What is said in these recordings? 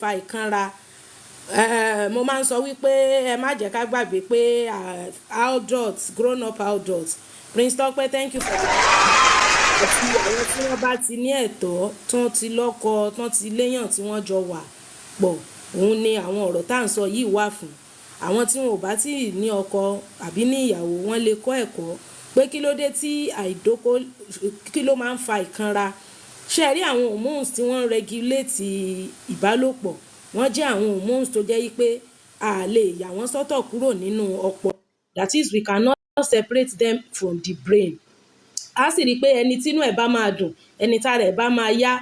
fa ìkanra. Mo máa ń sọ wípé ẹ má jẹ́ ká gbàgbé pé adults, grown up adults, Prince Tọ́pẹ́, thank you for that. Àti àwọn tí wọ́n bá ti ní ẹ̀tọ́ tán ti lọ́kọ tán ti léyàn tí wọ́n jọ wà pọ̀, òun ni àwọn ọ̀rọ̀ tá à ń sọ yìí wà fún. Àwọn tí wọn ò bá tí ì ní ọkọ àbí ní ìyàwó, wọn lè kọ́ ẹ̀kọ́ pé kí ló dé tí àìdóko, kí ló máa ń fa ìkanra. Ṣé ẹ rí àwọn hormones tí wọ́n ń regulate ìbálòpọ̀, wọ́n jẹ́ àwọn hormones tó jẹ́ wípé a lè yà wọ́n sọ́tọ̀ kúrò nínú ọpọlọ. That is, we cannot separate them from the brain. A sì rí i pé ẹni tínú ẹ̀ bá máa dùn, ẹni tára ẹ̀ bá máa yá,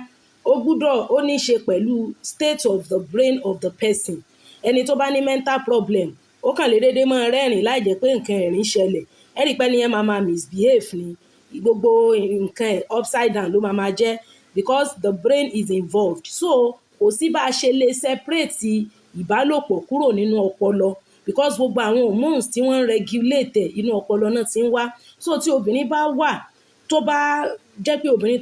ó ní í ṣe pẹ̀lú state of the brain of the person. Ẹni tó bá ní mental problem, ó kàn lè dédé máa rẹ́rìn láì jẹ́ pé nǹkan ẹ̀rín ṣẹlẹ̀. Ẹ rí i pé ẹni yẹn máa misbehave ni, gbogbo nǹkan ẹ̀ upside down ló máa jẹ́ because the brain is involved. So kò sí bá a ṣe lè separate ìbálòpọ̀ kúrò nínú ọpọlọ because gbogbo àwọn hormones tí wọ́n ń regulate inú ọpọlọ náà ti ń wá. So tí obìnrin bá wà, tó bá jẹ́ pé obìnrin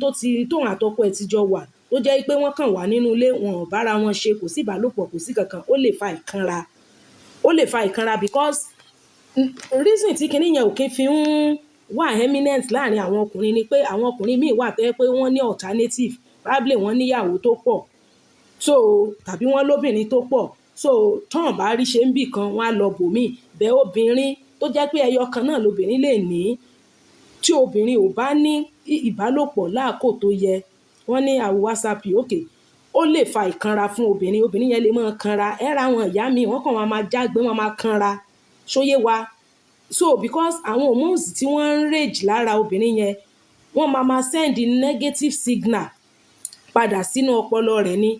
tóun àtọkọ ẹ̀ ti jọ wà, tó jẹ́ pé wọ́n kàn wà nínú ilé, wọn ò bára wọn ṣe, kò sí ìbálòpọ̀, kò sí kankan, ó lè fa ìkanra. Ó lè fa ìkanra because reason tí kinní yẹn ò kí fi ń wà eminent láàrin àwọn ọkùnrin ni pé àwọn ọkùnrin míì wà tó jẹ́ pé wọ́n ní alternative, probably wọ́n níyàwó tó pọ̀, so tàbí wọ́n lóbìnrin tó pọ̀, so tán bá rí ṣe ń bì kan, wọ́n á lọ bòmíì. Bẹ́ẹ̀ obìnrin tó jẹ́ pé ẹyọ kan náà lobìnrin lè ní, tí obìnrin ò bá ní ìbálòpọ̀ láàkó tó yẹ, wọ́n ní àwọ̀ WhatsApp òkè, ó lè fa ìkanra fún obìnrin. Obìnrin yẹn lè máa kanra. Ẹ ra àwọn ìyá mi, wọ́n kàn máa jágbe, wọ́n máa kanra. Ṣóyé wa? So because àwọn hormones tí wọ́n ń rage lára obìnrin yẹn, wọ́n máa send negative signal padà sínú ọpọlọ rẹ̀ ni.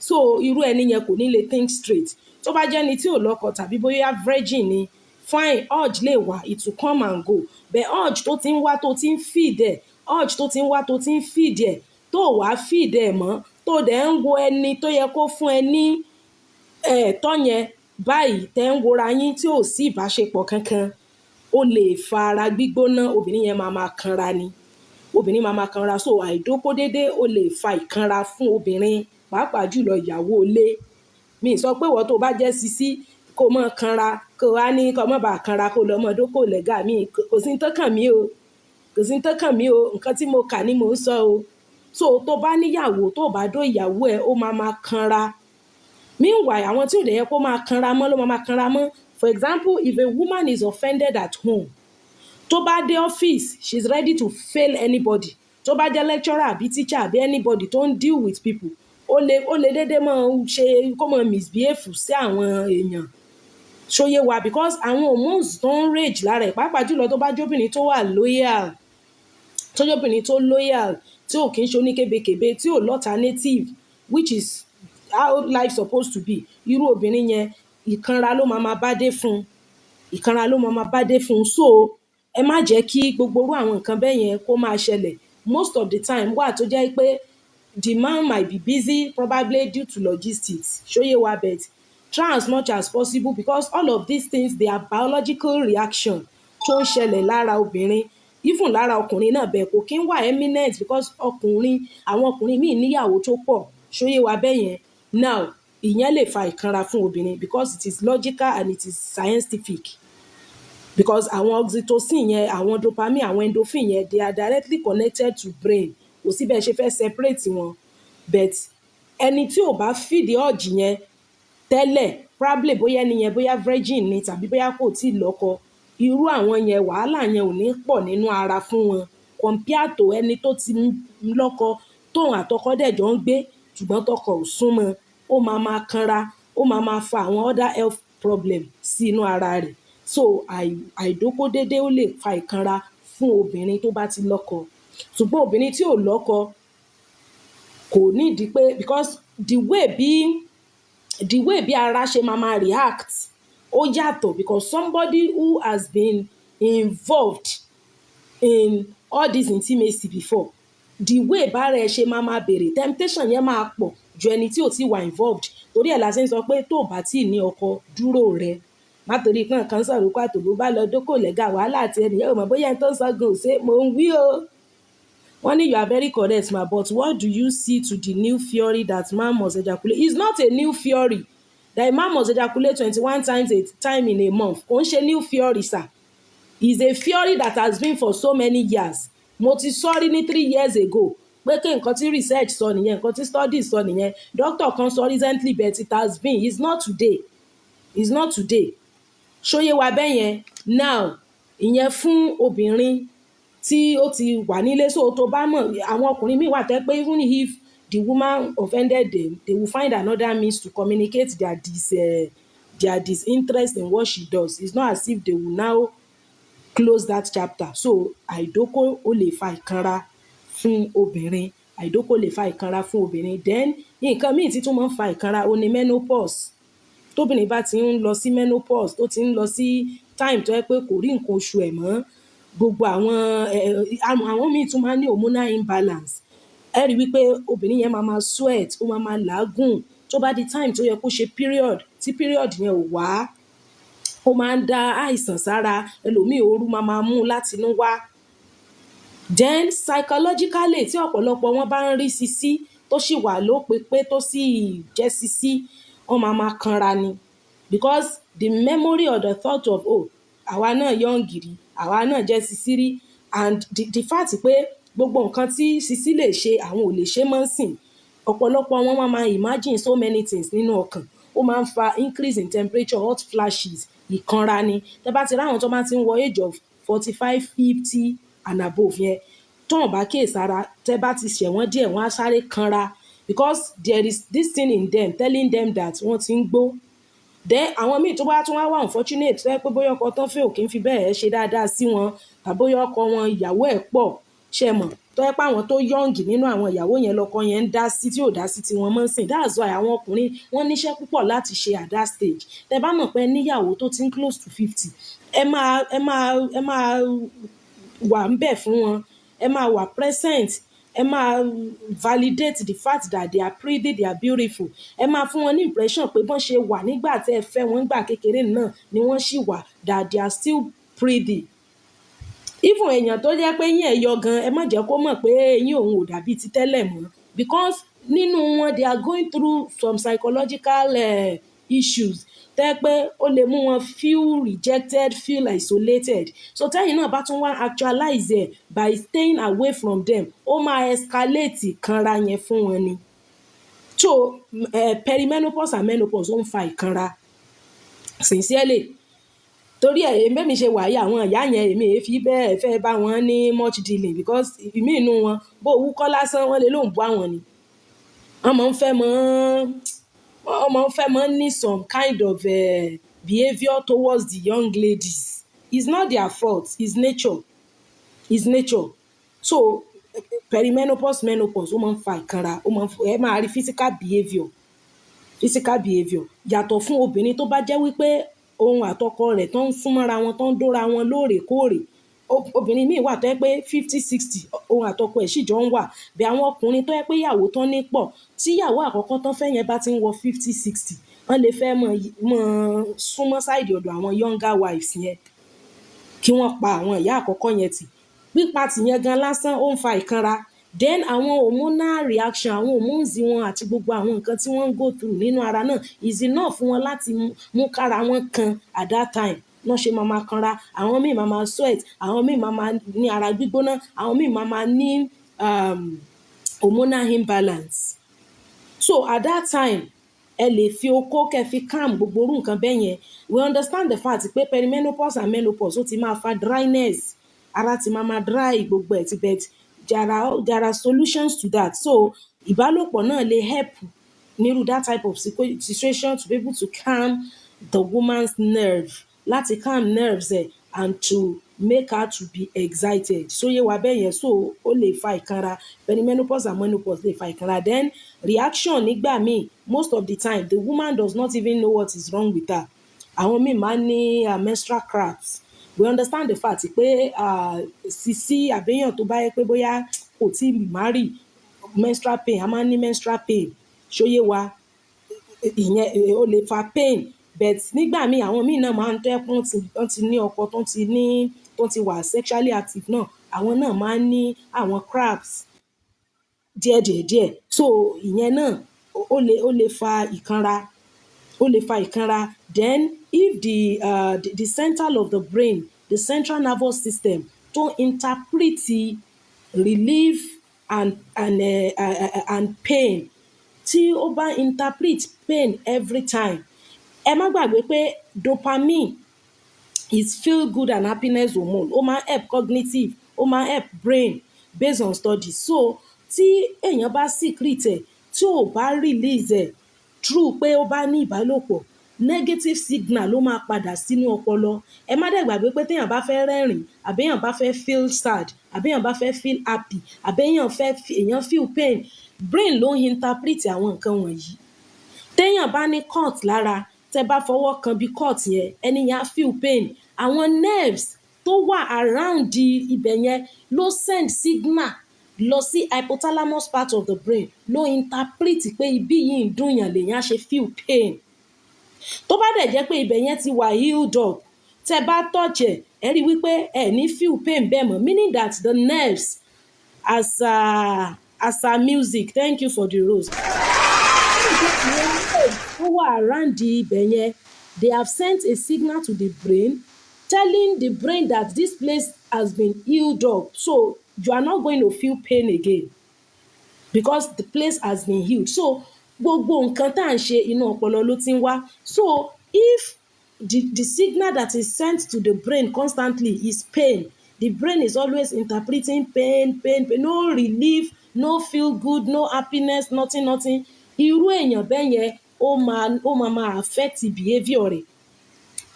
So irú ẹni yẹn kò ní lè think straight. Tó bá jẹ́ ẹni tí ò lọ́kọ tàbí bóyá virgin ni, fine, urge lè wà, it will come and go. But urge tó ti ń wá tó ti ń feed ẹ̀, urge tó ti ń wá tó ti ń feed ẹ̀, tó wá feed ẹ̀ mọ́, tó dẹ̀ ń wo ẹni tó yẹ kó fún ẹ ní ẹ̀tọ́ yẹn báyìí, tẹ́ ń wora yín tí ò sí ìbáṣepọ̀ kankan, ó lè fa ara gbígbóná. Obìnrin yẹn máa kanra ni. Obìnrin máa kanra. So àìdókó déédéé ó lè fa ìkanra fún obìnrin, pàápàá jùlọ ìyàwó ilé. Mi sọ pé wọ́n tó bá jẹ́ sisi kó mọ́ kanra, kó wá ní kó mọ́ bá kanra, kó lọ mọ́ dókò lẹ́gà mi, kò sí ní tó kàn mí o, kò sí ní tó kàn mí o, nǹkan tí mo kà ni mò ń sọ o. So tó bá níyàwó, tó bá dó ìyàwó ẹ̀, ó máa kanra. Meanwhile, àwọn tí ò dẹ̀ yẹ kó máa kanra mọ́ ló máa kanra mọ́. For example, if a woman is offended at home, tó bá dé office, she's ready to fail anybody. Tó bá jẹ́ lecturer àbí teacher àbí anybody tó ń deal with people, ó lè dédé máa ṣe kó máa misbehave sí àwọn èèyàn. Ṣóyé wa? Because àwọn hormones tó ń rage lára ẹ̀, pàápàá jùlọ tó bá jóbìnrin tó wà loyal, tó jóbìnrin tó loyal, tí ò kí ń ṣe oníkébékébé, tí ò l'alternative, which is how life supposed to be. Irú obìnrin yẹn, ìkanra ló máa bá dé fún. Ìkanra ló máa bá dé fún. So ẹ má jẹ́ kí gbogbo irú àwọn nǹkan bẹ́ẹ̀ yẹn kó máa ṣẹlẹ̀. Most of the time wà tó jẹ́ pé the man might be busy, probably due to logistics. Ṣóyé wa? Bet try as much as possible, because all of these things, they are biological reaction tó ń ṣẹlẹ̀ lára obìnrin, even lára ọkùnrin náà. Bẹ́ẹ̀ kò kí ń wà eminent because àwọn ọkùnrin míì níyàwó tó pọ̀. Ṣóyé wa bẹ́ẹ̀ yẹn? Now ìyẹn lè fa ìkanra fún obìnrin because it is logical and it is scientific. Because àwọn oxytocin yẹn, àwọn dopamine, àwọn endorphin yẹn, they are directly connected to brain. Kò sí bẹ́ẹ̀ ṣe fẹ́ separate wọn. But ẹni tí ò bá feed the urge yẹn tẹ́lẹ̀, probably bóyá ẹni yẹn bóyá virgin ni tàbí bóyá kò tí ì lọ́kọ, irú àwọn yẹn wàhálà yẹn ò ní pọ̀ nínú ara fún wọn compare to ẹni tó ti lọ́kọ, tóun àtọkọ dẹ̀ jọ ń gbé, ṣùgbọ́n tọkọ ò súnmọ́, ó máa kanra, ó máa fa àwọn other health problem sí inú ara rẹ̀. So àìdókó déédéé ó lè fa ìkanra fún obìnrin tó bá ti lọ́kọ. Ṣùgbọ́n obìnrin tí ò lọ́kọ kò nídìí pé, because the way bí ara ṣe máa react ó yàtọ̀, because somebody who has been involved in all this intimacy before, the way bára ẹ ṣe máa bèrè, temptation yẹn máa pọ̀ ju ẹni tí ò ti wà involved. Torí ẹ̀ la ṣe ń sọ pé tó bá tí ì ní ọkọ, dúró rẹ. Má torí kan sọ̀rọ̀ pàtó ló bá lọ dókò lẹ́gà, wàhálà àti ẹnìyẹn ò mọ̀ bóyá ẹni tó ń sọ gan ò ṣe mò ń wí o. wọ́n ní you are very correct ma, but what do you see to the new theory that man must ejaculate? It's not a new theory that a man must ejaculate 21 times a time in a month. Kò ń ṣe new theory sir. It's a theory that has been for so many years. Mo ti sọ rí ní 3 years ago pé kí nǹkan tí research sọ nìyẹn, nǹkan tí studies sọ nìyẹn, doctor kan sọ recently, but it has been, it's not today, it's not today. Ṣóyé wa bẹ́ẹ̀ yẹn. Now ìyẹn fún obìnrin tí ó ti wà nílé. So tó bá mọ̀, àwọn ọkùnrin míì wà tẹ́ pé even if the woman offended them, they will find another means to communicate their disinterest in what she does. It's not as if they will now close that chapter. So àìdókò ó lè fa ìkanra fún obìnrin, àìdókò lè fa ìkanra fún obìnrin. Then nǹkan míì tí tún máa ń fa ìkanra ó ní menopause. Tóbìnrin bá ti ń lọ sí menopause, tó ti ń lọ sí time tó yẹ pé kò rí nǹkan oṣù ẹ̀ mọ́, gbogbo àwọn míì tún máa ń ní hormonal imbalance. Ẹ rí wípé obìnrin yẹn máa sweat, ó máa làágùn. Tó bá di time tó yẹ kó ṣe period, tí period yẹn ò wá, ó máa ń dá àìsàn sára, ẹlòmíì ooru máa mú láti inú wá. Then psychologically tí ọ̀pọ̀lọpọ̀ wọn bá ń rí sisi tó sì wà lópepé tó sì jẹ́ sisi, wọ́n máa kanra ni, because the memory or the thought of àwa náà young rí, àwa náà jẹ́ sisi rí, and the fact pé gbogbo nǹkan tí sisi lè ṣe àwọn ò lè ṣe mọ́ sìn, ọ̀pọ̀lọpọ̀ wọn máa imagine so many things nínú ọkàn. Ó máa ń fa increase in temperature, hot flashes, ìkanra ni. Tẹ́ bá ti ráwọn tó máa ti ń wọ age of 45, 50 and above yẹn, tó ń bá kíyèsára, tẹ́ bá ti ṣẹ̀ wọ́n díẹ̀ wọ́n á sáré kanra, because there is this thing in them telling them that wọ́n ti ń gbó. Then àwọn míì tó bá tún wá unfortunate tó yẹ pé bóyá ọkọ tán fẹ́ ò kí ń fi bẹ́ẹ̀ ṣe dáadáa sí wọn, tàbí bóyá ọkọ wọn ìyàwó ẹ̀ pọ̀, ṣe mọ̀, tó yẹ pé àwọn tó young nínú àwọn ìyàwó yẹn lọkọ yẹn ń dá sí tí ò dá sí tí wọ́n mọ́ sìn. That's why àwọn ọkùnrin wọ́n níṣẹ́ púpọ̀ láti ṣe at that stage. Tẹ́ bá mọ̀ pé níyàwó tó ti ń close to 50, ẹ máa wà ń bẹ̀ fún wọn, ẹ máa wà present, ẹ máa validate the fact that they are pretty, they are beautiful. Ẹ máa fún wọn ní impression pé bọ́n ṣe wà nígbà tẹ́ ẹ fẹ́ wọn nígbà kékeré náà ni wọ́n ṣì wà, that they are still pretty. Even èèyàn tó jẹ́ pé yín ẹ̀ yọ gan, ẹ má jẹ́ kó mọ̀ pé eyín òun ò dàbí ti tẹ́lẹ̀ mọ́, because nínú wọn they are going through some psychological issues tẹ́ pé ó lè mú wọn feel rejected, feel isolated. So tẹ́yìn náà bá tún wá actualize ẹ̀ by staying away from them, ó máa escalate ìkanra yẹn fún wọn ni. So perimenopause and menopause ó ń fa ìkanra sincerely. Torí èmi ṣe wáyé àwọn ìyá yẹn, èmi fi bẹ́ẹ̀ fẹ́ bá wọn ní much dealing, because ìmí inú wọn bó wúkọ́ lásán wọ́n lè lóun bú àwọn ni. Wọ́n máa ń fẹ́ mọ́ ní some kind of behaviour towards the young ladies. It's not their fault, it's nature. It's nature. So perimenopause, menopause ó máa ń fa ìkanra, ẹ máa rí physical behaviour yàtọ̀ fún obìnrin tó bá jẹ́ wípé ohun àtọkọ rẹ̀ tó ń súnmọ́ra wọn, tó ń dóra wọn lóòrèkóòrè. Obìnrin míì wà tó yẹ pé 50, 60 ohun àtọkọ ẹ̀ sì jọ ń wà. Bí àwọn ọkùnrin tó yẹ pé ìyàwó tán ní pọ̀, tí ìyàwó àkọ́kọ́ tán fẹ́ yẹn bá ti ń wọ 50, 60, wọ́n lè fẹ́ mọ̀ súnmọ́ sáìdì ọ̀dọ̀ àwọn younger wives yẹn kí wọ́n pa àwọn ìyá àkọ́kọ́ yẹn tì. Pípa tì yẹn gan lásán ó ń fa ìkanra. Then àwọn hormonal reaction, àwọn hormones wọn àti gbogbo àwọn nǹkan tí wọ́n ń go through nínú ara náà is enough fún wọn láti mú kára wọn kan at that time. Wọ́n ṣe máa kanra, àwọn míì máa sweat, àwọn míì máa ní ara gbígbóná, àwọn míì máa ní hormonal imbalance. So at that time, ẹ lè fi okó kẹ́ fi calm gbogbo orú nǹkan bẹ́ẹ̀ yẹn. We understand the fact pé perimenopause and menopause ó ti máa fa dryness, ara ti máa dry gbogbo ẹ̀ ti bẹ̀. There are solutions to that. So ìbálòpọ̀ náà lè help nírú that type of situation to be able to calm the woman's nerve, láti calm nerves and to make her to be excited. So yé wa bẹ́ẹ̀ yẹn, so ó lè fa ìkanra. Perimenopause and menopause lè fa ìkanra. Then reaction nígbà míì, most of the time the woman does not even know what is wrong with her. Àwọn míì máa ń ní menstrual cramps. We understand the fact pé sisi àbẹ́yàn tó bá yẹ pé bóyá kò tí ì marry, menstrual pain, a máa ń ní menstrual pain. Ṣóyé wa, ìyẹn ó lè fa pain. But nígbà míì àwọn míì náà máa ń tẹ́ pọ́n ti ní ọkọ tó ti wà sexually active náà, àwọn náà máa ń ní àwọn crabs díẹ̀díẹ̀díẹ̀. So ìyẹn náà ó lè fa ìkanra, ó lè fa ìkanra. Then if the center of the brain, the central nervous system, tó interpret relief and pain, tí ó bá interpret pain every time, ẹ má gbàgbé pé dopamine is feel good and happiness hormone. Ó máa help cognitive, ó máa help brain based on studies. So tí èèyàn bá secrete ẹ̀, tí ò bá release ẹ̀ through pé ó bá ní ìbálòpọ̀, negative signal ló máa padà sínú ọpọlọ. Ẹ má dẹ̀ gbàgbé pé téèyàn bá fẹ́ rẹ́rìn, àbí èèyàn bá fẹ́ feel sad, àbí èèyàn bá fẹ́ feel happy, àbí èèyàn feel pain, brain ló ń interpret àwọn nǹkan wọ̀nyí. Téèyàn bá ní cut lára, tẹ́ bá fọwọ́ kan bí cut yẹn, ẹni yẹn á feel pain. Àwọn nerves tó wà around ibẹ̀ yẹn ló send signal lọ sí hypothalamus part of the brain, ló interpret pé ibi yìí ń dùn yàn, lèyàn á ṣe feel pain. Tó bá dẹ̀ jẹ́ pé ibẹ̀ yẹn ti wà healed up, tẹ́ bá touch ẹ̀, ẹ rí wípé ẹ ní feel pain bẹ́ẹ̀ mọ́, meaning that the nerves as a music, thank you for the rose, tó wà around ibẹ̀ yẹn, they have sent a signal to the brain telling the brain that this place has been healed up, so you are not going to feel pain again because the place has been healed. So gbogbo nǹkan tá à ń ṣe inú ọpọlọ ló ti ń wá. So if the signal that is sent to the brain constantly is pain, the brain is always interpreting pain, no relief, no feel good, no happiness, nothing. Irú èèyàn bẹ́ẹ̀ yẹn ó máa affect behaviour rẹ̀.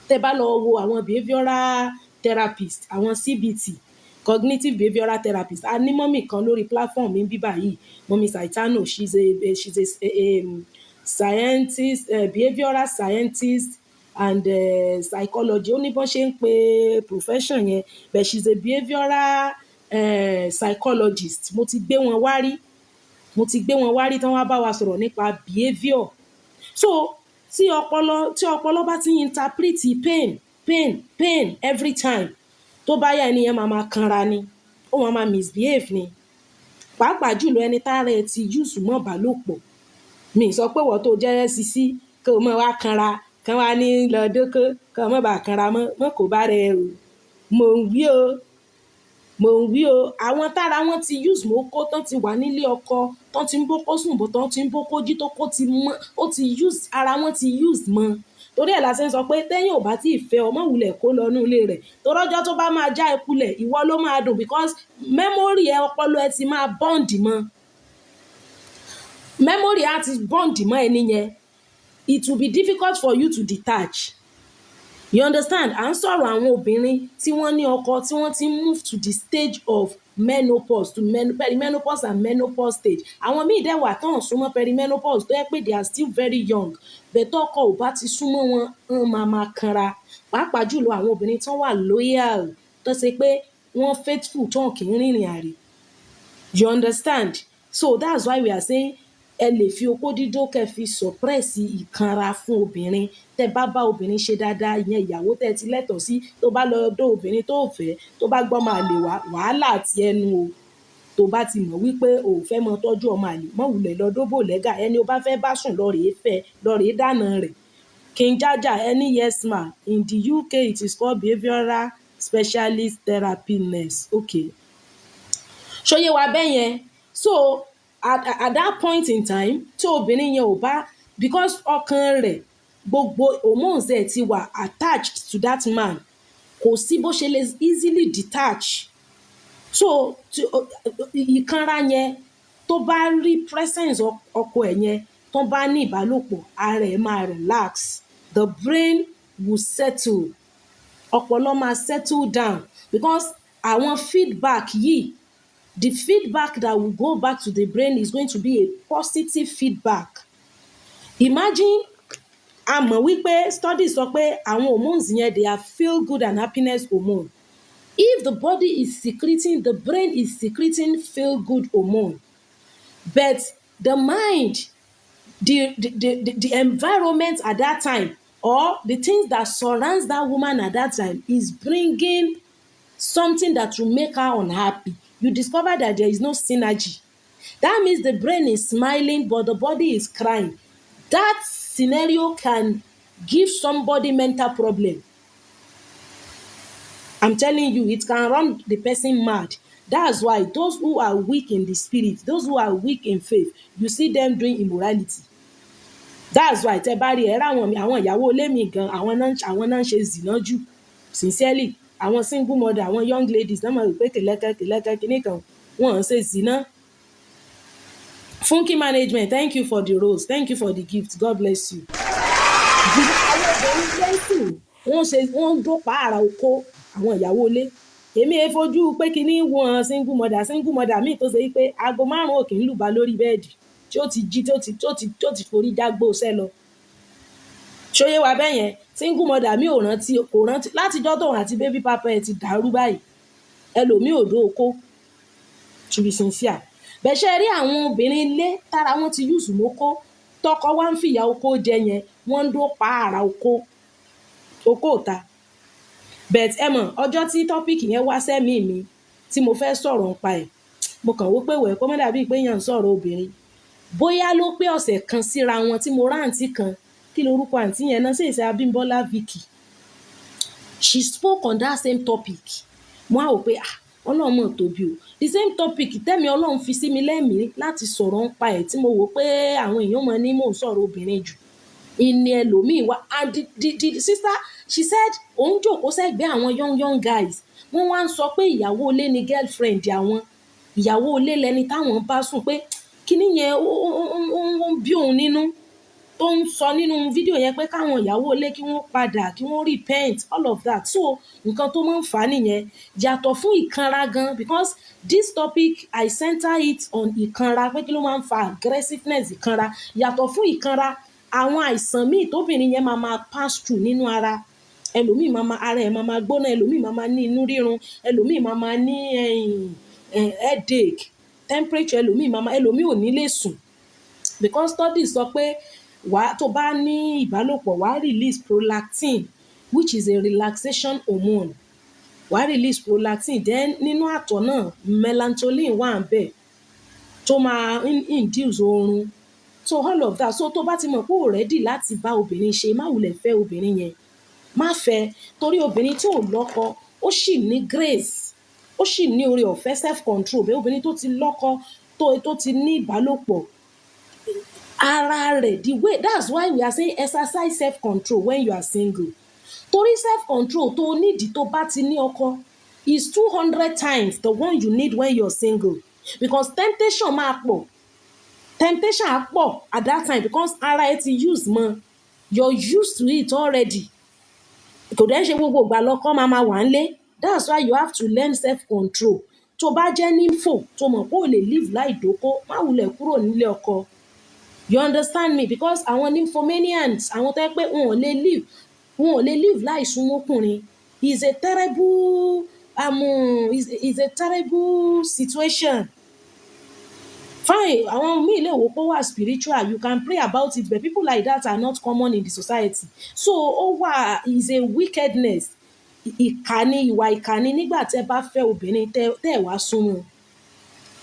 Tẹ́ bá lọ wo àwọn behavioral therapist, àwọn CBT, cognitive behavioral therapist, a ní mọ́mì kan lórí platform mi bíbá yìí, mọ́mì Saitano, she's a scientist, behavioral scientist and psychology. Ó ní bọ́n ṣe ń pe profession yẹn, but she's a behavioral psychologist. Mo ti gbé wọn wá rí tán wá bá wa sọ̀rọ̀ nípa behaviour. So tí ọpọlọ bá ti interpret pain every time, tó bá yá ẹni yẹn máa kanra ni, ó máa misbehave ni. Pàápàá jùlọ ẹni tára ẹ ti use mọ́ ìbálòpọ̀. Mi sọ pé wọ́n tó jẹ́ sisi kí o mọ̀ wá kanra, kí wọ́n á ní lọ dóko, kí wọ́n mọ̀ bá kanra mọ́ kò bá rẹ̀ o. Mò ń wí o, àwọn tára wọn ti use mọ́ kó, tán ti wà nílé ọkọ, tán ti ń bókó sùn bó, tán ti ń bókó jí tó kó ti mọ́, ó ti use, ara wọn ti use mọ́. Torí ẹ̀ la ṣe ń sọ pé téèyàn ò bá tí ì fẹ́ ọmọ wulẹ̀ kó lọ inú ilé rẹ̀, torí ọjọ́ tó bá máa já ẹ kulẹ̀, ìwọ ló máa dùn, because memory ẹ, ọpọlọ ẹ ti máa bond mọ́. Memory á ti bond mọ́ ẹni yẹn. It will be difficult for you to detach. You understand? À ń sọ̀rọ̀ àwọn obìnrin tí wọ́n ní ọkọ, tí wọ́n ti move to the stage of menopause, to perimenopause and menopause stage. Àwọn míì dẹ̀ wà tán súnmọ́ perimenopause tó yẹ pé they are still very young, bẹ̀tọ́ ọkọ ò bá ti súnmọ́ wọn, wọ́n máa kanra. Pàápàá jùlọ àwọn obìnrin tán wà loyal, tó ṣe pé wọ́n faithful, tán kì í rìnrìn àrè. You understand? So that's why we are saying ẹ lè fi okó dídó kẹ́ fi suppress ìkanra fún obìnrin. Tẹ́ bá bá obìnrin ṣe dáadáa, ìyẹn ìyàwó tẹ́ ti lẹ́tọ̀ọ́ sí, tó bá lọ dó obìnrin tó fẹ́, tó bá gbọ́ máa lè wàhálà àti ẹnu o. Tó bá ti mọ̀ wípé o ò fẹ́ mọ tọ́jú ọmọ àlè, mọ́ wulẹ̀ lọ dóbò lẹ́gà, ẹni o bá fẹ́ bá sùn lọ rèé fẹ́, lọ rèé dáná rẹ̀. King Jaja, any yes ma, in the UK it is called behavioral specialist therapy nurse. Okay. Ṣóyé wa bẹ́ẹ̀ yẹn. So at that point in time, tí obìnrin yẹn ò bá, because ọkàn rẹ̀, gbogbo hormones ẹ̀ ti wà attached to that man, kò sí bó ṣe lè easily detach. So ìkanra yẹn, tó bá rí presence ọkọ ẹ̀ yẹn, tó bá ní ìbálòpọ̀, ara ẹ̀ máa relax, the brain will settle, ọpọlọ máa settle down, because àwọn feedback yìí, the feedback that will go back to the brain is going to be a positive feedback. Imagine, a mọ̀ wípé studies sọ pé àwọn hormones yẹn, they are feel good and happiness hormone. If the body is secreting, the brain is secreting feel good hormone, but the mind, the environment at that time, or the things that surrounds that woman at that time, is bringing something that will make her unhappy, you discover that there is no synergy. That means the brain is smiling, but the body is crying. That scenario can give somebody mental problem. I'm telling you, it can run the person mad. That's why those who are weak in the spirit, those who are weak in faith, you see them doing immorality. That's why tẹ́ bá rí ẹ ráwọn àwọn ìyàwó ilé mi gan àwọn náà ń ṣe zìnà jù sincerely àwọn single mother àwọn young ladies náà mọ̀ pé kìlẹ́kẹ́ kìíní kan wọ́n ń ṣe zìnà. Funky management, thank you for the rose, thank you for the gift, God bless you. Àwọn obìnrin lẹ́sìn wọ́n ń dópa ara oko àwọn ìyàwó ilé. Èmi ẹ fojú pé kíní wọn single mother míì tó ṣe pé aago 5 òkè ń lùbá lórí bẹ́ẹ̀dì tí ó ti jí tó ti forí dágbó sẹ́ lọ. Ṣóyé wa bẹ́ẹ̀ yẹn single mother mi kò rántí látijọ́ tóun àti baby papa ẹ̀ ti dàrú báyìí ẹlòmíì ò dó oko to be sincere. Bẹ̀ṣẹ̀ rí àwọn obìnrin ilé tára wọn ti yùsù mọ́kó tọkọ wá ń fìyà oko jẹ yẹn wọ́n ń dó pa ara oko òta. But ẹ mọ̀ ọjọ́ tí tọ́pìkì yẹn wá sẹ́mi mi tí mo fẹ́ sọ̀rọ̀ nípa ẹ̀ mo kàn wó pé wẹ̀ kó má dàbí pé èèyàn ń sọ̀rọ̀ obìnrin. Bóyá ló pé ọ̀sẹ̀ kan síra wọn tí mo rá àǹtí kan kí lorúkọ àǹtí yẹn náà ṣèṣe Abímbọ́lá Vicky. She spoke on that same topic. Mo á wò pé Ọlọ́run mọ̀ tóbi o. The same topic tẹ́mi Ọlọ́run fi sí mi lẹ́mìí láti sọ̀rọ̀ nípa ẹ̀ tí mo wò pé àwọn èèyàn mọ̀ ní mò ń sọ̀rọ̀ obìnrin jù. Ìní ẹlòmíì wá and the sister she said òun jókòó sẹ́gbẹ́ àwọn young guys wọ́n wá ń sọ pé ìyàwó ilé ni girlfriend àwọn ìyàwó ilé lẹni táwọn bá sùn pé kíní yẹn ó ń bí òun nínú tó ń sọ nínú fídíò yẹn pé káwọn ìyàwó ilé kí wọ́n padà kí wọ́n repent all of that. So nǹkan tó máa ń fà á nìyẹn yàtọ̀ fún ìkanra gan because this topic I center it on ìkanra pé kí ló máa ń fa aggressiveness ìkanra yàtọ̀ fún ìkanra àwọn àìsàn míì tóbìnrin yẹn máa pass through nínú ara ẹlòmíì ara ẹ̀ máa gbóná ẹlòmíì máa ní inú rírun ẹlòmíì máa ní headache temperature ẹlòmíì ò ní lè sùn because studies sọ pé tó bá ní ìbálòpọ̀ wàá release prolactin which is a relaxation hormone wàá release prolactin then nínú àtọ̀ náà melatonin wà ń bẹ̀ tó máa induce oorun so all of that so tó bá ti mọ̀ pé ò ready láti bá obìnrin ṣe má wulẹ̀ fẹ́ obìnrin yẹn má fẹ́ torí obìnrin tí ò lọ́kọ ó sì ní grace ó sì ní oore ọ̀fẹ́ self control bẹ́ẹ̀ obìnrin tó ti lọ́kọ tó ti ní ìbálòpọ̀ ara rẹ̀ the way that's why we are saying exercise self control when you are single torí self control tó nídìí tó bá ti ní ọkọ is 200 times the one you need when you're single because temptation máa pọ̀ at that time because ara ẹ ti use mọ́ you're used to it already kò dẹ́ ṣe gbogbo ìgbà lọ́kọ́ máa wà ń lé that's why you have to learn self control tó bá jẹ́ nympho tó mọ̀ pé ò lè live láì dóko má wulẹ̀ kúrò nílé ọkọ you understand me because àwọn nymphomanians àwọn tó yẹ pé wọn ò lè live láì súnmọ́kùnrin is a terrible situation. Fine àwọn míì lè wò pé wà spiritual you can pray about it but people like that are not common in the society so ó wà is a wickedness ìwà ìkànnì nígbà tẹ́ bá fẹ́ obìnrin tẹ́ wá súnmọ́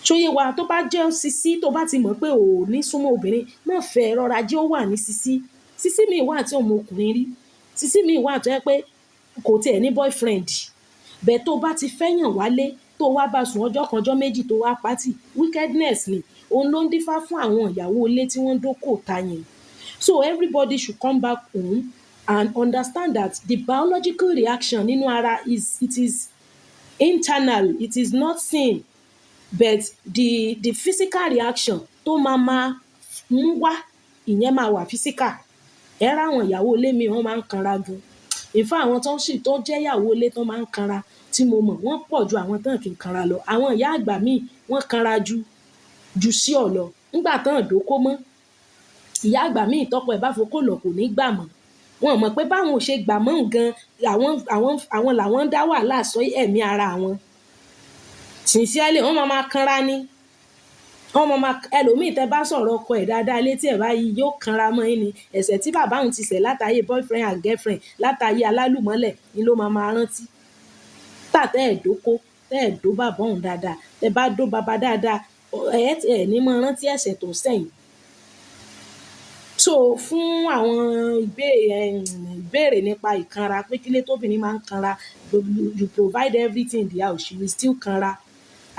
ṣóyè wa tó bá jẹ́ sisi tó bá ti mọ̀ pé ò ní súnmọ́ obìnrin má fẹ́ rọra jẹ́ ó wà ní sisi mi wà tí ọmọ ọkùnrin rí sisi mi wà tó yẹ pé kò tiẹ̀ ní boyfriend bẹ́ẹ̀ tó bá ti fẹ́yàn wálé tó wá bá sùn ọjọ́ kan ọjọ́ méjì tó wá pátì wickedness ni òun ló ń dífá fún àwọn ìyàwó ilé tí wọ́n dókò ta yẹn so everybody should come back home and understand that the biological reaction nínú ara it is internal it is not seen but the physical reaction tó máa mú wá ìyẹn máa wà physical ẹ ráwọn ìyàwó ilé mi wọ́n máa ń kanra gan ìfá àwọn tó jẹ́ ìyàwó ilé tó máa ń kanra tí mo mọ̀ wọ́n pọ̀ ju àwọn tán kì í kanra lọ àwọn ìyá àgbà míì wọ́n kanra ju sí ọ̀lọ́ nígbà tán ìdókó mọ́ ìyá àgbà míì tọ́pọ̀ ẹ̀ bá fokó lọ kò ní gbà mọ́ wọn mọ̀ pé báwọn ò ṣe gbà mọ́ gan àwọn làwọn ń dá wàhálà sọ ẹ̀mí ara wọn sincerely wọ́n máa kanra ní wọ́n máa ẹlòmíì tẹ́ bá sọ̀rọ̀ ọkọ ẹ̀ dáadáa létí ẹ̀ báyìí yóò kanra mọ́ ẹni ẹ̀ṣẹ̀ tí bàbá òun ti ṣẹ̀ látàyè boyfriend and girlfriend látàyè alálùmọ́lẹ̀ ni ló máa rántí after tẹ́ ẹ̀ dóko tẹ́ ẹ̀ dó bàbá òun dáadáa tẹ́ bá dó bàbá dáadáa ẹ̀ ní mọ rántí ẹ̀ṣẹ̀ tó sẹ́yìn. So fún àwọn ìbéèrè nípa ìkanra pé kílé tóbìnrin máa ń kanra, you provide everything in the house, she will still kanra.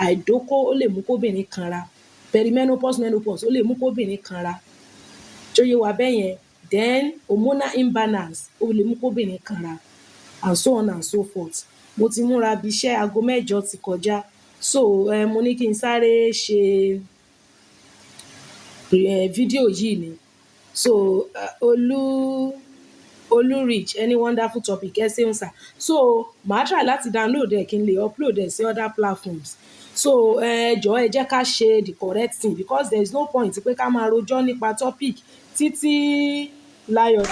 Àìdóko ó lè mú kóbìnrin kanra, perimenopause menopause ó lè mú kóbìnrin kanra, tó yé wa bẹ́ẹ̀ yẹn. Then hormonal imbalance ó lè mú kóbìnrin kanra, and so on and so forth. Mo ti múra bí iṣẹ́ aago 8 ti kọjá, so mo ní kí n sáré ṣe fídíò yìí ni. So Olurich, any wonderful topic, ẹ ṣeun sir. So màá try láti download ẹ̀ kí n lè upload ẹ̀ sí other platforms. So jọ̀ọ́ ẹ jẹ́ ká ṣe the correct thing, because there is no point pé ká máa rojọ́ nípa topic títí láyọ̀.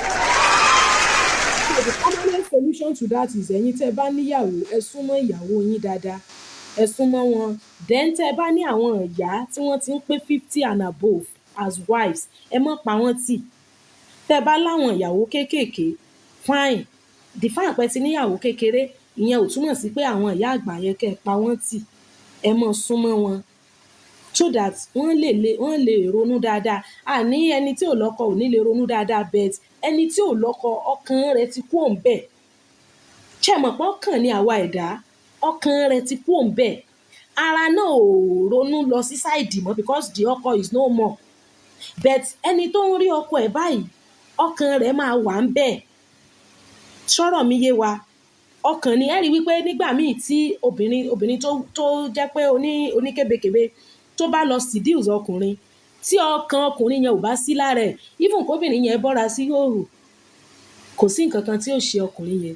So the permanent solution to that is ẹ̀yin tẹ́ bá níyàwó ẹ súnmọ́ ìyàwó yín dáadáa, ẹ súnmọ́ wọn. Then tẹ́ bá ní àwọn ìyá tí wọ́n ti ń pé 50 and above as wives, ẹ má pa wọ́n tì. Tẹ́ bá láwọn ìyàwó kéékèèké, fine. The fact pé ti níyàwó kékeré ìyẹn ò túmọ̀ sí pé àwọn ìyá àgbà yẹn kẹ́ ẹ pa wọ́n tì. Ẹ má súnmọ́ wọn so that wọ́n lè ronú dáadáa. Àní ẹni tí ò lọ́kọ ò ní lè ronú dáadáa, but ẹni tí ò lọ́kọ ọkàn rẹ̀ ti kúrò ńbẹ̀. Ṣé mọ̀ pé ọkàn ni àwa ẹ̀dá, ọkàn rẹ̀ ti kúrò ńbẹ̀. Ara náà ò ronú lọ sí side mọ́ because the ọkọ is no more. But ẹni tó ń rí ọkọ ẹ̀ báyìí ọkàn rẹ̀ máa wà ńbẹ̀. Sọ̀rọ̀ mi yé wa? Ọkàn ni ẹ rí wípé nígbà míì tí obìnrin tó jẹ́ pé oníkébékébé tó bá lọ seduce ọkùnrin, tí ọkàn ọkùnrin yẹn ò bá sí lára ẹ̀, even kóbìnrin yẹn bọ́ra sí hòhò, kò sí nǹkan kan tí ó ṣe ọkùnrin yẹn,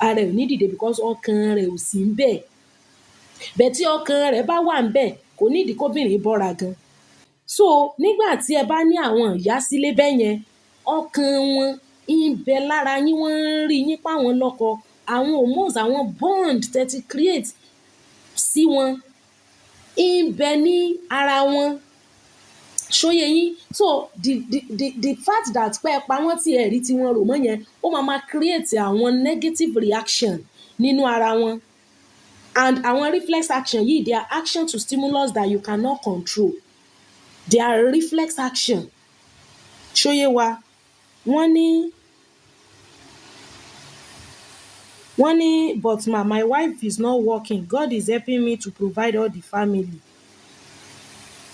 ara ẹ̀ ò ní dìde because ọkàn rẹ̀ ò sí ńbẹ̀. Bẹ̀ tí ọkàn rẹ̀ bá wà ńbẹ̀ kò nídìí kóbìnrin bọ́ra gan. So nígbà tí ẹ bá ní àwọn ìyá sílé bẹ́ẹ̀ yẹn, ọkàn wọn ń bẹ lára yín, wọ́n ń rí yín páwọn lọ́kọ, àwọn hormones, àwọn bond tẹ́ ti create sí wọn ń bẹ ní ara wọn. Ṣóyé yín? So the fact that pé ẹ pa wọ́n tí ẹ rí tí wọ́n rò mọ́ yẹn, ó máa create àwọn negative reaction nínú ara wọn. And àwọn reflex action yìí, they are action to stimulus that you cannot control. They are reflex action. Ṣóyé wa? Wọ́n ní but my wife is not working, God is helping me to provide all the family,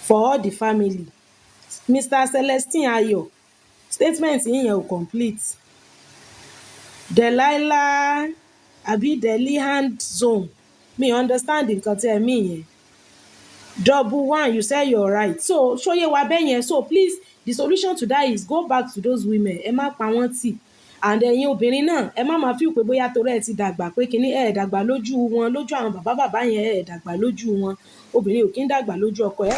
for all the family. Mr. Celestine Ayo, statement yín yẹn ò complete. Delilah àbí Delihand zone, me understand nǹkan tí ẹ mean yẹn. Double one, you say you're right. So ṣóyé wa bẹ́ẹ̀ yẹn. So please, the solution to that is go back to those women, ẹ má pa wọ́n tì. And ẹ̀yin obìnrin náà ẹ má máa feel pé bóyá torí ẹ ti dàgbà pé kíní ẹ dàgbà lójú wọn, lójú àwọn bàbá yẹn ẹ dàgbà lójú wọn. Obìnrin ò kí ń dàgbà lójú ọkọ ẹ̀.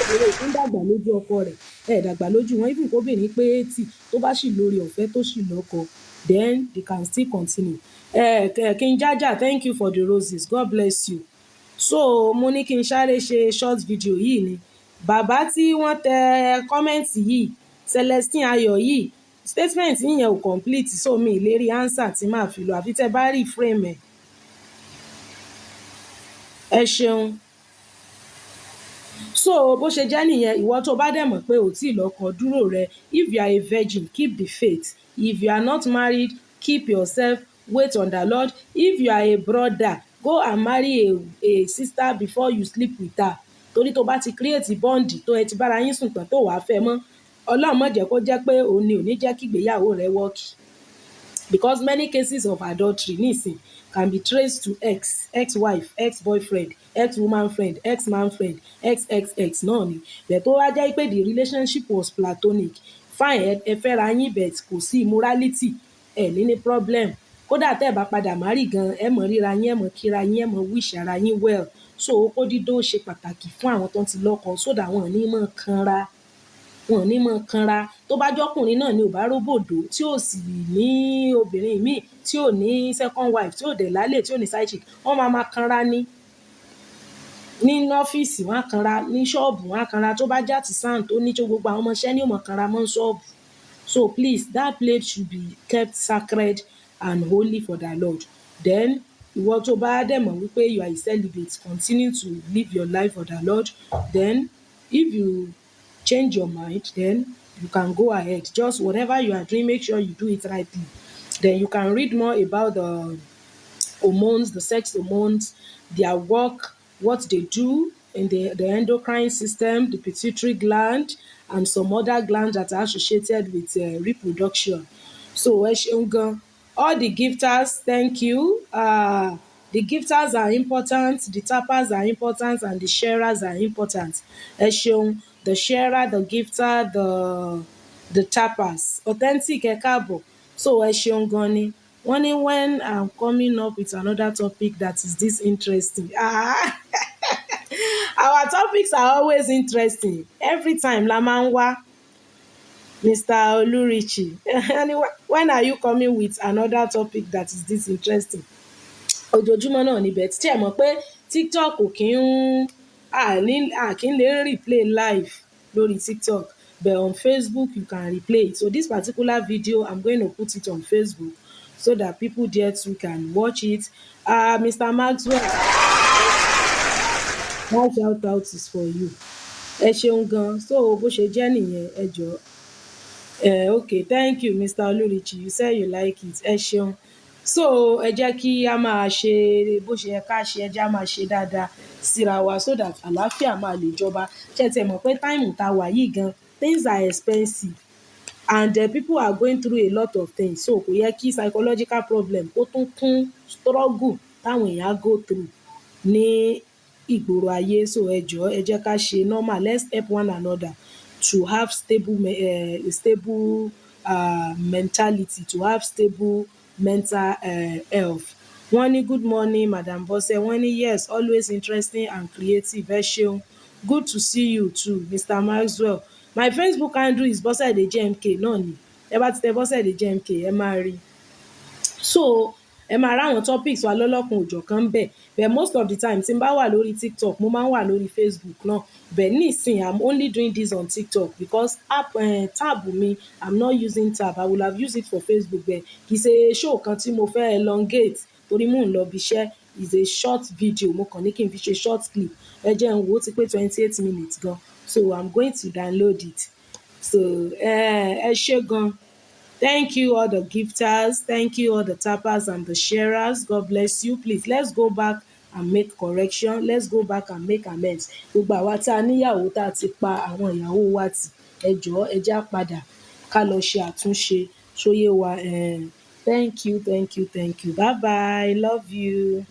Obìnrin ò kí ń dàgbà lójú ọkọ rẹ̀, ẹ dàgbà lójú wọn. Even kóbìnrin pé 80 tó bá sì lórí ọ̀fẹ́ tó sì lọ́kọ, then they can still continue. King Jaja, thank you for the roses, God bless you. So mo ní kí n sáré ṣe short video yìí ni. Bàbá tí wọ́n tẹ kọ́mẹ́ǹtì yìí, Celestine Ayọ̀ yìí, statement yìnyẹn ò complete, so mi lè rí answer tí màá fi lọ àfi tẹ́ bá rí frame ẹ̀. Ẹ ṣeun. So bó ṣe jẹ́ nìyẹn, ìwọ tó bá dẹ̀ mọ̀ pé ò tí ì lọ́kọ, dúró rẹ. If you are a virgin, keep the faith. If you are not married, keep yourself, wait on the Lord. If you are a brother, go and marry a sister before you sleep with her. Torí tó bá ti create bond tó ẹ ti bára yín sùn tán tó wàá fẹ́ mọ́, Ọlọ́run má jẹ́ kó jẹ́ pé òun ni ò ní jẹ́ kí ìgbéyàwó rẹ work. Because many cases of adultery nísìn can be traced to ex-wife, ex-boyfriend, ex-woman friend, ex-man friend, ex náà ni. Bẹ̀ tó wá jẹ́ pé the relationship was platonic, fine, ẹ fẹ́ra yín but kò sí immorality, ẹ ní problem. Kódà tẹ́ ẹ bá padà marry gan, ẹ mọ̀ ríra yín, ẹ mọ̀ kíra yín, ẹ mọ̀ wish ara yín well. So okó dídó ṣe pàtàkì fún àwọn tó ti lọ́kọ, so that wọn ò ní mọ̀ kanra. Wọn ò ní mọ̀ kanra. Tó bá jọ́kùnrin náà ni ò bá róbòdó tí ò sì ní obìnrin míì, tí ò ní second wife, tí ò dẹ̀ lálé, tí ò ní side chick, wọ́n máa kanra ní ọ́fíìsì, wọ́n á kanra ní ṣọ́ọ̀bù, wọ́n á kanra tó bá já ti sàn tó ní tó gbogbo àwọn ọmọọṣẹ́ ní ò mọ̀ kanra mọ́ ṣọ́ọ̀bù. So please, that place should be kept sacred and holy for the Lord. Then ìwọ tó bá dẹ̀ mọ̀ wípé you are a celibate, continue to live your life for the Lord. Then if you change your mind, then you can go ahead. Just whatever you are doing, make sure you do it rightly. Then you can read more about the hormones, the sex hormones, their work, what they do in the endocrine system, the pituitary gland, and some other glands that are associated with reproduction. So, ẹ ṣeun gan. All the gifters, thank you. The gifters are important, the tappers are important, and the sharers are important. Ẹ ṣeun. The sharer, the gifter, the tappers. Authentic ẹ káàbọ̀. So ẹ ṣeun gan ni. Wọ́n ní when I'm coming up with another topic that is this interesting. Our topics are always interesting. Every time la máa ń wá. Mr. Olurichi. When are you coming with another topic that is this interesting? Ojoojúmọ́ náà níbẹ̀ tí ẹ mọ̀ pé TikTok ò kí ń kí ń lè replay live lórí TikTok, but on Facebook you can replay it. So this particular video I'm going to put it on Facebook so that people there too can watch it. Mr. Maxwell, my shout out is for you. Ẹ ṣeun gan. So bó ṣe jẹ́ nìyẹn, ẹ jọ̀ọ́. Okay, thank you, Mr. Olurichi. You say you like it. Ẹ ṣeun. So ẹ jẹ́ kí a máa ṣe bó ṣe yẹ ká ṣe, ẹ jẹ́ á máa ṣe dáadáa síra wa so that àlàáfíà máa lè jọba. Ṣé ẹ tiẹ̀ mọ̀ pé táìmù tá a wà yìí gan, things are expensive and people are going through a lot of things. So kò yẹ kí psychological problem kó tún kún struggle táwọn èèyàn go through ní ìgboro ayé. So ẹ jọ̀ọ́, ẹ jẹ́ ká ṣe normal. Let's help one another to have stable mentality, to have stable mental health. Wọ́n ní good morning Madam Bose. Wọ́n ní yes, always interesting and creative. Ẹ ṣeun. Good to see you too, Mr. Maxwell. My Facebook handle is Bosede JMK náà ni. Ẹ bá ti tẹ Bosede JMK, ẹ máa rí. So ẹ máa ráwọn topics wa lọ́lọ́kan òjọ̀kan bẹ̀. But most of the time tí n bá wà lórí TikTok, mo máa ń wà lórí Facebook náà. But nísìnyí, I'm only doing this on TikTok because tab mi, I'm not using tab. I will have used it for Facebook, but kì í ṣe show kan tí mo fẹ́ elongate torí mò ń lọ bí iṣẹ́. Is a short video. Mo kàn ní kí n fi ṣe short clip. Ẹ jẹ́ n wò ó ti pé 28 minutes gan. So I'm going to download it. So ẹ ṣé gan. Thank you all the gifters, thank you all the tappers and the sharers. God bless you. Please, let's go back and make correction. Let's go back and make amends. Gbogbo àwa tá a níyàwó tá a ti pa àwọn ìyàwó wa tì, ẹ jọ̀ọ́ ẹ jẹ́ á padà ká lọ ṣe àtúnṣe. Ṣóyé wa. Thank you, thank you, thank you. Bye bye. Love you.